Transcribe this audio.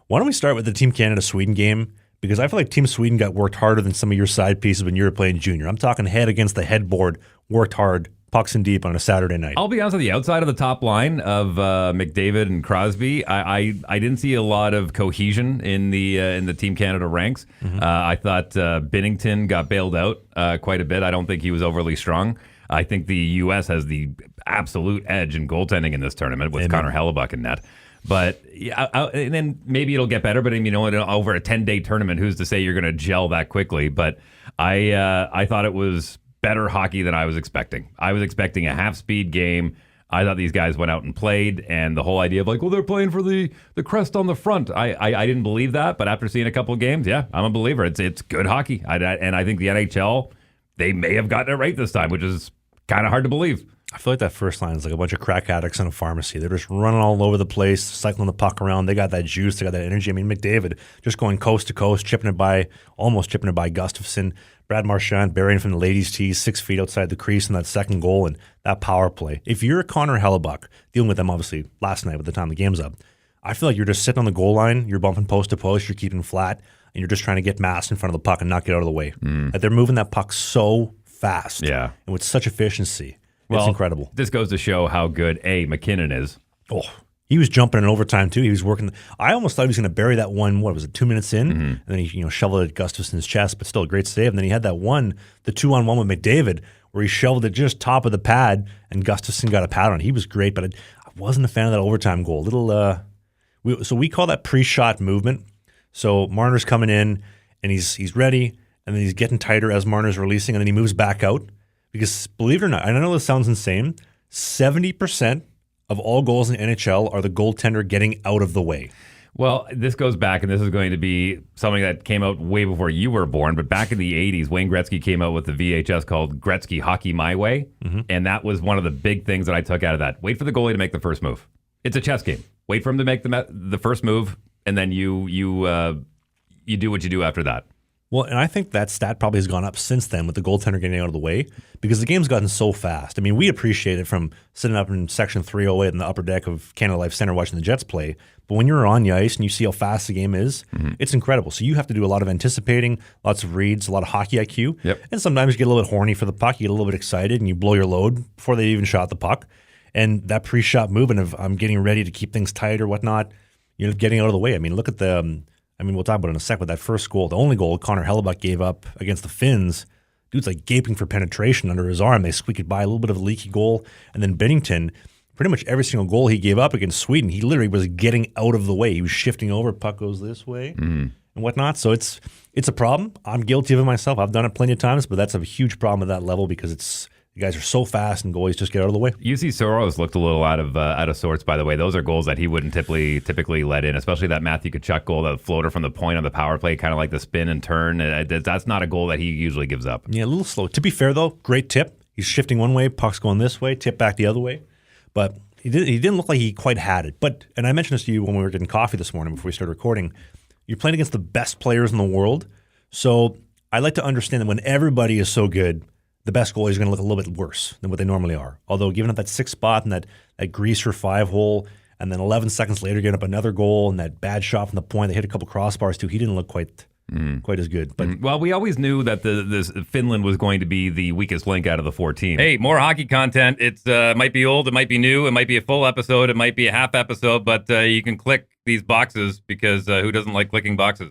Why don't we start with the Team Canada-Sweden game? Because I feel like Team Sweden got worked harder than some of your side pieces when you were playing junior. I'm talking head against the headboard, worked hard, pucks in deep on a Saturday night. I'll be honest with you, outside of the top line of McDavid and Crosby, I didn't see a lot of cohesion in the Team Canada ranks. I thought Binnington got bailed out quite a bit. I don't think he was overly strong. I think the U.S. has the absolute edge in goaltending in this tournament with Connor Hellebuck in net. But and then maybe it'll get better. But I mean, over a 10-day tournament, who's to say you're going to gel that quickly? But I thought it was better hockey than I was expecting. I was expecting a half-speed game. I thought these guys went out and played, and the whole idea of like, well, they're playing for the crest on the front. I didn't believe that, but after seeing a couple of games, yeah, I'm a believer. It's good hockey, and I think the NHL, they may have gotten it right this time, which is kind of hard to believe. I feel like that first line is like a bunch of crack addicts in a pharmacy. They're just running all over the place, cycling the puck around. They got that juice. They got that energy. I mean, McDavid just going coast to coast, almost chipping it by Gustafsson. Brad Marchand burying from the ladies' tee, 6 feet outside the crease in that second goal and that power play. If you're Connor Hellebuck, dealing with them obviously last night by the time the game's up, I feel like you're just sitting on the goal line, you're bumping post to post, you're keeping flat, and you're just trying to get mass in front of the puck and not get out of the way. Like they're moving that puck so fast and with such efficiency. It's incredible. This goes to show how good, McKinnon is. Oh, he was jumping in overtime, too. He was working. I almost thought he was going to bury that one, 2 minutes in? And then he shoveled it at Gustafsson's chest, but still a great save. And then he had that one, the 2-on-1 with McDavid, where he shoveled it just top of the pad, and Gustafsson got a pad on it. He was great, but I wasn't a fan of that overtime goal. So we call that pre-shot movement. So Marner's coming in, and he's ready, and then he's getting tighter as Marner's releasing, and then he moves back out. Because believe it or not, and I know this sounds insane, 70% of all goals in NHL are the goaltender getting out of the way. Well, this goes back, and this is going to be something that came out way before you were born, but back in the 80s, Wayne Gretzky came out with the VHS called Gretzky Hockey My Way, and that was one of the big things that I took out of that. Wait for the goalie to make the first move. It's a chess game. Wait for him to make the first move, and then you do what you do after that. Well, and I think that stat probably has gone up since then with the goaltender getting out of the way because the game's gotten so fast. I mean, we appreciate it from sitting up in Section 308 in the upper deck of Canada Life Center watching the Jets play. But when you're on the ice and you see how fast the game is, it's incredible. So you have to do a lot of anticipating, lots of reads, a lot of hockey IQ. And sometimes you get a little bit horny for the puck, you get a little bit excited, and you blow your load before they even shot the puck. And that pre-shot movement of I'm getting ready to keep things tight or whatnot, you're getting out of the way. I mean, look at we'll talk about it in a sec, but that first goal, the only goal Connor Hellebuck gave up against the Finns, dude's like gaping for penetration under his arm. They squeak it by, a little bit of a leaky goal. And then Binnington, pretty much every single goal he gave up against Sweden, he literally was getting out of the way. He was shifting over, puck goes this way and whatnot. So it's a problem. I'm guilty of it myself. I've done it plenty of times, but that's a huge problem at that level because you guys are so fast and goalies just get out of the way. UC Soros looked a little out of sorts, by the way. Those are goals that he wouldn't typically let in, especially that Matthew Tkachuk goal, that floater from the point on the power play, kind of like the spin and turn. That's not a goal that he usually gives up. Yeah, a little slow. To be fair, though, great tip. He's shifting one way, puck's going this way, tip back the other way. But he didn't look like he quite had it. And I mentioned this to you when we were getting coffee this morning before we started recording. You're playing against the best players in the world. So I like to understand that when everybody is so good, the best goalie is going to look a little bit worse than what they normally are. Although giving up that sixth spot and that greaser 5-hole, and then 11 seconds later getting up another goal and that bad shot from the point, they hit a couple crossbars too. He didn't look quite as good. But well, we always knew that this Finland was going to be the weakest link out of the 4 teams. Hey, more hockey content. It might be old, it might be new, it might be a full episode, it might be a half episode, but you can click these boxes because who doesn't like clicking boxes?